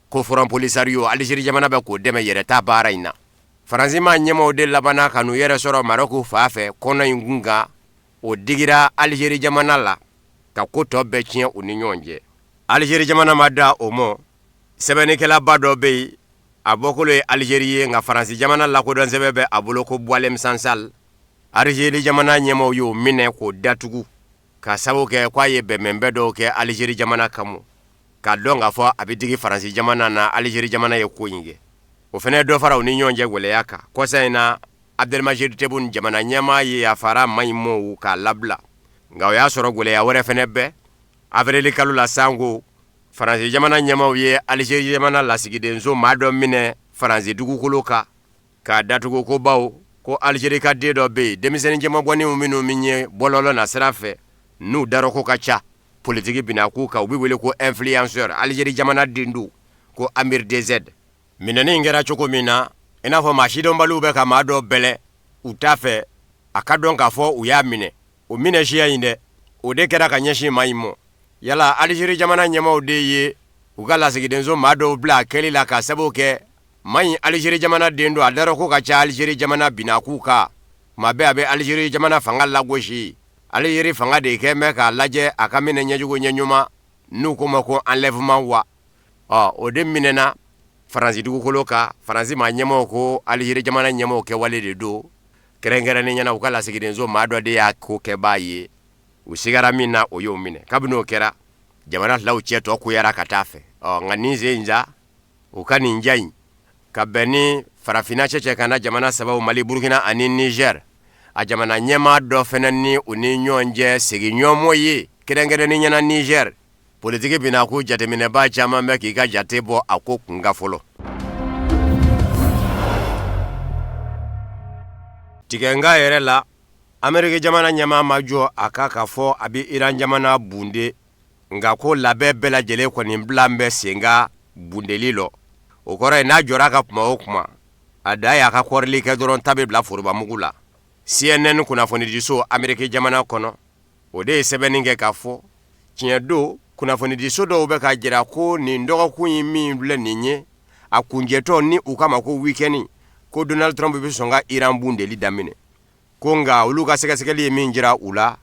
ko front polisario Algérie jamana bɛ k'o dɛmɛ yɛrɛ ta baara in na. Faransi ma ɲɛmaaw de labanna ka n'u yɛrɛ sɔrɔ Maroc fa fɛ kɔnɔ in kun kan o digira Algérie jamana la ka ko tɔ bɛɛ tiɲɛ u ni ɲɔgɔn cɛ. Algérie jamana ma da o mɔ sɛbɛnnikɛlaba dɔ bɛ yen a bɔkolo ye Algérie ye nka Faransi jamana lakodɔn sɛbɛn bɛ a bolo ko Boualem Sansal. Algérie jamana ɲɛmaaw y'o minɛ k'o datugu ka sababu kɛ k'a ye bɛnbɛnbɛn dɔw kɛ Algérie jamana kama k'a dɔn k'a fɔ a bɛ digi Faransi jamana na Algérie jamana ye ko in kɛ. O fana dɔ fara u ni ɲɔgɔn cɛ gwɛlɛya kan kɔsa in na Abdelmajid Tebboune jamana ɲɛmaa ye a fara ma ɲi mɔɔw k'a labila nka o y'a sɔrɔ gwɛlɛya wɛrɛ fana bɛ avril kalo la sango Faransi jamana ɲɛmaaw ye Algérie jamana lasigidenso maa dɔ minɛ Faransi dugukolo kan k'a datugu ko bawo ko Algérie ka den dɔ be yen denmisɛnnin jɛmabɔnniw minnu min ye bɔlɔlɔ na sira fɛ n'u darɔ ko ka ca politiki bina k'u kan u bɛ wele ko influenceur Algérie jamana den do ko Amir DZ minɛni in kɛra cogo min na i n'a fɔ maa sidɔnbaliw bɛ ka maa dɔ bɛlɛ u t'a fɛ a ka dɔn k'a fɔ u y'a minɛ o minɛ siya in dɛ o de kɛra ka ɲɛsin maa in mɔ yala Algérie jamana ɲɛmaw de ye u ka lasigidenso maa dɔw bila a kɛli la ka sababu kɛ maa in Algérie jamana den do a dara ko ka ca Algérie jamana bina k'u kan maa bɛɛ a bɛ Algérie jamana fanga lagosi Algérie fanga de kɛ mɛ k'a lajɛ a ka minɛ ɲɛjugu ɲɛɲuman n'u ko ma ko enlèvement wa o de minɛna Faransi dugukolo kan Faransi maa ɲɛmaw ko Algérie jamana ɲɛmaw kɛwale de do kɛrɛnkɛrɛnnen ɲɛna u ka lasigidenso maa dɔ de y'a ko kɛbaa ye u sigara min na o y'o minɛ kabini o kɛra jamana filaw cɛ tɔ kuyara ka taa fɛ nka nin sen in ja u ka nin ja in ka bɛn ni farafinna cɛcɛ kana jamana sabaw Mali Burkina ani Niger a jamana ɲɛmaa dɔ fɛnɛ ni u ni ɲɔgɔn cɛ segiɲɔgɔnmɔ ye kɛrɛnkɛrɛnnen ɲɛna Niger politiki bina ko jateminɛbaa caman bɛ k'i ka jate bɔ a ko kunka fɔlɔ tigɛnga yɛrɛ la Amérique jamana ɲɛmaa ma jɔ a ka fɔ a bɛ Iran jamana bunde nka ko labɛn bɛɛ lajɛlen kɔni bilan bɛ senga bundeli lɔ o kɔrɔ ye n'a jɔra ka kuma o kuma a da y'a ka kɔrɔli kɛ dɔrɔn ta bɛ bila forobamugu la CNN kunnafonidiso Amérique jamana kɔnɔ o de ye sɛbɛnni kɛ k'a fɔ tiɲɛ don kunnafonidiso dɔw bɛ ka jira ko nin dɔgɔkun in min filɛ nin ye a kunjɛtɔ ni u kama ko weekend ko Donald Trump bɛ sɔn ka Iran bundeli daminɛ ko nka olu ka sɛgɛsɛgɛli ye min jira u la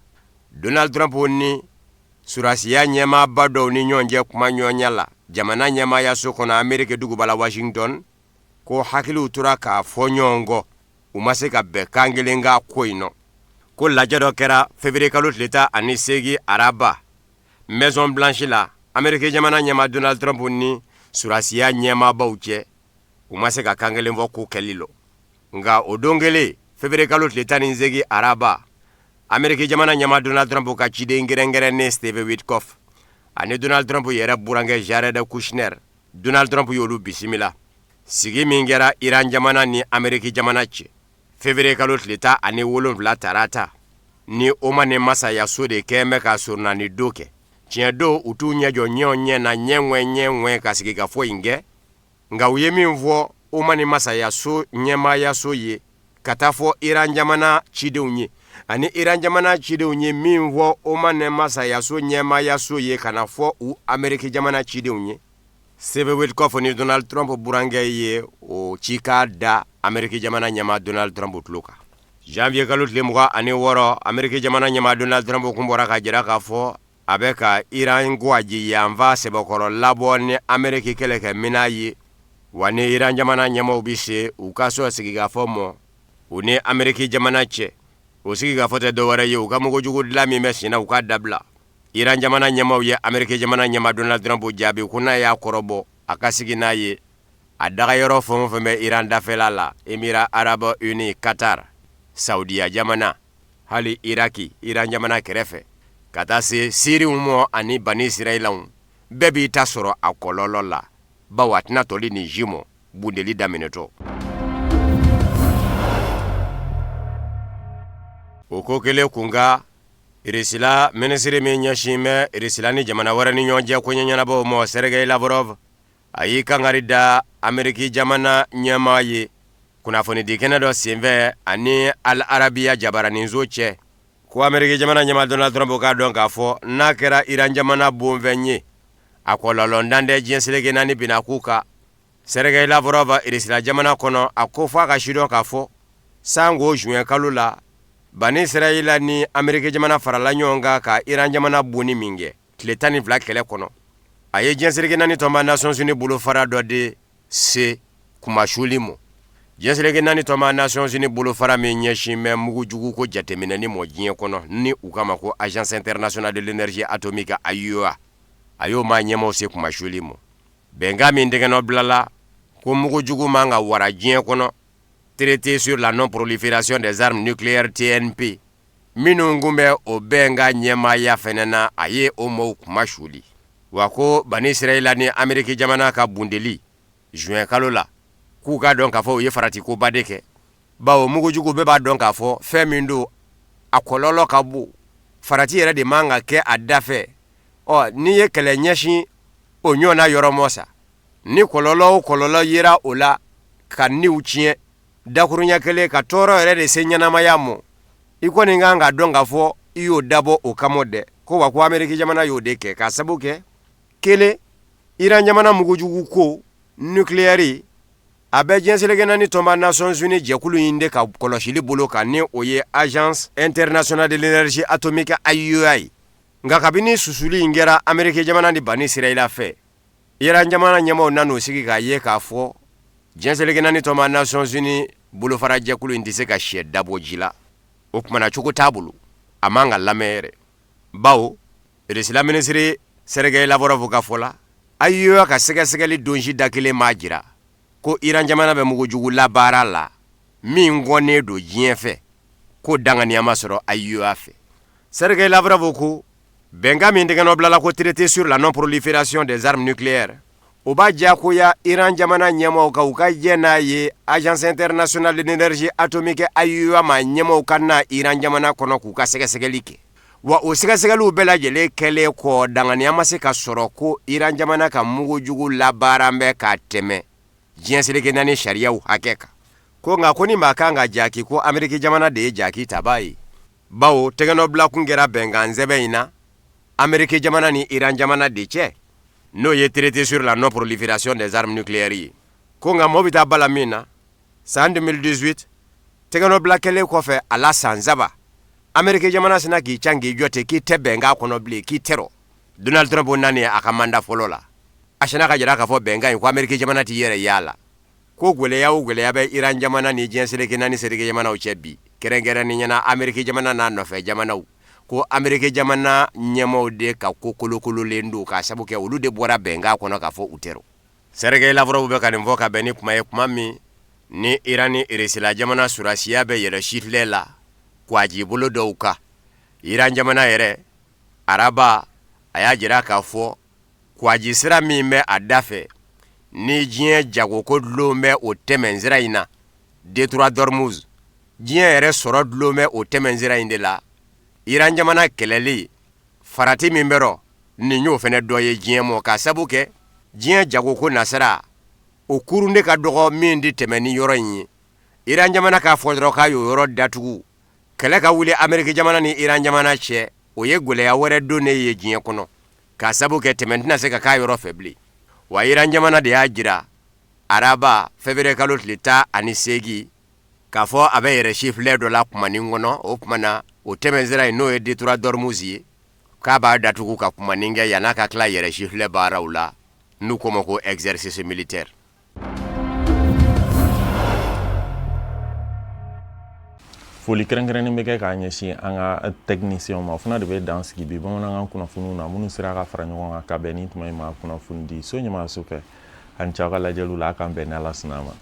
Donald Trump ni surasiya ɲɛmaaba dɔw ni ɲɔgɔn cɛ kuma ɲɔgɔnya la jamana ɲɛmaayaso kɔnɔ Amérique duguba la Washington ko hakiliw tora k'a fɔ ɲɔgɔn kɔ u ma se ka bɛn kan kelen ka ko in nɔ ko lajɛ dɔ kɛra février kalo tile 18 araba Maison Blanche la Amérique jamana ɲɛmaa Donald Trump ni surasiya ɲɛmaabaw cɛ u ma se ka kan kelen fɔ ko kɛli lɔ nka o don kelen février kalo tile 18 araba Amérique jamana ɲɛmaa Donald Trump ka ciden gɛrɛngɛrɛnnen Steve Witkoff ani Donald Trump yɛrɛ burankɛ Jared Kushner Donald Trump y'olu bisimila sigi min kɛra Iran jamana ni Amérique jamana cɛ février kalo tile 17 tarata ni Oman masayaso de kɛn bɛ ka surunani do kɛ tiɲɛ don u t'u ɲɛjɔ ɲɛw ɲɛ na ɲɛŋwɛ ka sigi ka fɔ in kɛ nka u ye min fɔ Oman masayaso ɲɛmaayaso ye ka taa fɔ Iran jamana cidenw ye ani Iran jamana cidenw ye min fɔ Oman masayaso ɲɛmaayaso ye ka na fɔ u Amérique jamana cidenw ye Steve Witkoff ni Donald Trump burankɛ ye o ci ka da Amérique jamana ɲɛmaa Donald Trump tulo kan janvier kalo tile 26 Amérique jamana ɲɛmaa Donald Trump kun bɔra ka jira k'a fɔ a bɛ ka Iran gwaji yanfa sɛbɛkɔrɔ labɔ ni Amérique kɛlɛkɛminɛn ye wa ni Iran jamana ɲɛmaaw bi se u ka sɔn sigikafɔ mɔ u ni Amérique jamana cɛ o sigikafɔ tɛ dɔwɛrɛ ye u ka mugujugu dilan min bɛ sen na u ka dabila Iran jamana ɲɛmaaw ye Amérique jamana ɲɛmaa Donald Trump jaabi ko n'a y'a kɔrɔbɔ a ka sigi n'a ye a dagayɔrɔ fɛn o fɛn bɛ Iran dafɛla la Émirats Arabes Unis Qatar Saudiya jamana hali Iraki Iran jamana kɛrɛfɛ ka taa se Siriw mɔ ani Bani Israɛliw bɛɛ b'i ta sɔrɔ a kɔlɔlɔ la bawo a tɛna tɔli ni ji mɔ bundeli daminɛtɔ o ko kelen kunka Irisila minisiri min ɲɛsin bɛ Irisila ni jamana wɛrɛ ni ɲɔgɔn cɛ koɲɛ ɲɛnabɔw mɔ Sergei Lavrov a y'i kangari da Amérique jamana ɲɛmaa ye kunnafonidi kɛnɛ dɔ senfɛ ani Al Arabiya jabaraninso cɛ ko Amérique jamana ɲɛmaa Donald Trump k'a dɔn k'a fɔ n'a kɛra Iran jamana bonfɛn ye a kɔlɔlɔ ntan tɛ diɲɛ seleke naani bina k'u kan Sergei Lavrov Irisila jamana kɔnɔ a ko fɔ a ka sidɔn k'a fɔ sango juin kalo la Bani Israɛl ni Amérique jamana farala ɲɔgɔn kan ka Iran jamana bonni min kɛ tile 12 kɛlɛ kɔnɔ a ye diɲɛ seleke naani tɔnba Nations Unies bolo fara dɔ de se kumasuli mɔ diɲɛ seleke naani tɔnba Nations Unies bolo fara min ɲɛsin bɛ mugujugu ko jateminɛni mɔ diɲɛ kɔnɔ ni u kama ko Agence internationale de l'énergie atomique AIEA a y'o maa ɲɛmaw se kumasuli mɔ bɛnkan min dɛgɛnɔ bilala ko mugujugu man ka wara diɲɛ kɔnɔ traité sur la non-prolifération des armes nucléaires TNP minnu kun bɛ o bɛnkan ɲɛmaaya fɛnɛ na a ye o mɔɔw kumasuli wa ko Bani Israɛl ni Amérique jamana ka bundeli juin kalo la k'u ka dɔn k'a fɔ u ye faratikoba de kɛ bawo mugujugu bɛɛ b'a dɔn k'a fɔ fɛn min don a kɔlɔlɔ ka bon farati yɛrɛ de man ka kɛ a da fɛ n'i ye kɛlɛ ɲɛsin o ɲɔgɔnna yɔrɔ mɔ sa ni kɔlɔlɔ o kɔlɔlɔ yera o la ka niw tiɲɛ dakuruɲɛ kelen ka tɔɔrɔ yɛrɛ de se ɲɛnamaya mɔ i kɔni kan ka dɔn k'a fɔ i y'o dabɔ o kama dɛ ko wa ko Ameriki jamana y'o de kɛ k'a sabu kɛ kelen Iran jamana mugujugu ko nucléaire a bɛ diɲɛseleke naani tɔnba Nations Unies jɛkulu in de ka kɔlɔsili bolo kan ni o ye Agence Internationale de l'Énergie Atomique IAEA ye nka kabini susuli in kɛra Ameriki jamana ni bani Israel fɛ Iran jamana ɲɛmaaw nan'o sigi k'a ye k'a fɔ diɲɛseleke naani tɔnba Nations Unies bolofara jɛkulu in tɛ se ka sɛ dabɔ ji la o kumana cogo t'a bolo a man ka lamɛn yɛrɛ bawo Russie minisiri Sergei Lavrov ka fɔ la IAEA ka sɛgɛsɛgɛli donsi da kelen m'a jira ko Iran jamana bɛ mugujugu labaara la min gɔnnen don diɲɛ fɛ ko danganiya ma sɔrɔ IAEA fɛ Sergei Lavrov ko bɛnkan min tɛgɛnɔ bilala ko traité sur la non prolifération des armes nucléaires o b'a diyagoya Iran jamana ɲɛmaaw ka u ka jɛ n'a ye Agence Internationale de l'Énergie Atomique IAEA ma ɲɛmaaw ka na Iran jamana kɔnɔ k'u ka sɛgɛsɛgɛli kɛ wa o sɛgɛsɛgɛliw bɛɛ lajɛlen kɛlen kɔ danganiya ma se ka sɔrɔ ko Iran jamana ka mugujugu labaara bɛ ka tɛmɛ diɲɛseleke naani sariyaw hakɛ kan ko nka ko ni maa kan ka jaki ko Ameriki jamana de ye jaki taba ye bawo tɛgɛnɔ bila kun kɛra bɛnkan sɛbɛn in na Ameriki jamana ni Iran jamana de cɛ n'o ye traité sur la non prolifération des armes nucléaires ye ko nka mɔgɔ bɛ taa bala min na san 2018 tɛgɛnɔ bila kɛlen kɔfɛ a la san saba Ameriki jamana sina k'i can k'i jɔ ten k'i tɛ bɛnkan kɔnɔ bilen k'i tɛrɔ Donald Trump nani a ka manda fɔlɔ la a sina ka jira k'a fɔ bɛnkan in ko Ameriki jamana t'i yɛrɛ yala ko gwɛlɛya o gwɛlɛya bɛ Iran jamana ni diɲɛseleke naani serike jamanaw cɛ bi kɛrɛnkɛrɛnnen ɲɛna Ameriki jamana n'a nɔfɛ jamanaw ko Ameriki jamana ɲɛmaaw de ka ko kolokololen don k'a sabu kɛ olu de bɔra bɛnkan kɔnɔ k'a fɔ u tɛrɔ Sergei Lavrov bɛ ka nin fɔ ka bɛn ni kuma ye kuma min ni Iran ni Russie jamana surasiya bɛ yɛrɛ sifilɛ la kwaji bolo dɔw kan Iran jamana yɛrɛ araba a y'a jira k'a fɔ kwaji sira min bɛ a da fɛ ni diɲɛ jagoko dulon bɛ o tɛmɛ sira in na Détroit d'Ormuz diɲɛ yɛrɛ sɔrɔ dulon bɛ o tɛmɛ sira in de la Iran jamana kɛlɛli farati min bɛrɔ nin y'o fɛnɛ dɔ ye diɲɛ mɔ k'a sabu kɛ diɲɛ jagoko nasara o kurun de ka dɔgɔ min di tɛmɛ ni yɔrɔ in ye Iran jamana k'a fɔ dɔrɔn k'a y'o yɔrɔ datugu kɛlɛ ka wuli Ameriki jamana ni Iran jamana cɛ o ye gwɛlɛya wɛrɛ don ne ye diɲɛ kɔnɔ k'a sabu kɛ tɛmɛ tɛna se ka k'a yɔrɔ fɛ bilen wa Iran jamana de y'a jira araba février kalo tile 18 k'a fɔ a bɛ yɛrɛ sifilɛ dɔ la kumanin kɔnɔ o kumana o tɛmɛ sira in n'o ye Détroit d'Ormuz ye k'a b'a datugu ka kumanin kɛ yan'a ka tila yɛrɛ sifilɛ baaraw la n'u ko ma ko exercice militaire. Foli kɛrɛnkɛrɛnnen bɛ kɛ k'a ɲɛsin an ka technicien ma o fana de bɛ dan sigi bi bamanankan kunnafoniw na minnu sera ka fara ɲɔgɔn kan ka bɛn ni tuma in ma kunnafoni di so ɲɛmaa sofɛ ani cɛ aw ka lajɛliw la a k'an bɛn ni Ala sɔnna a ma.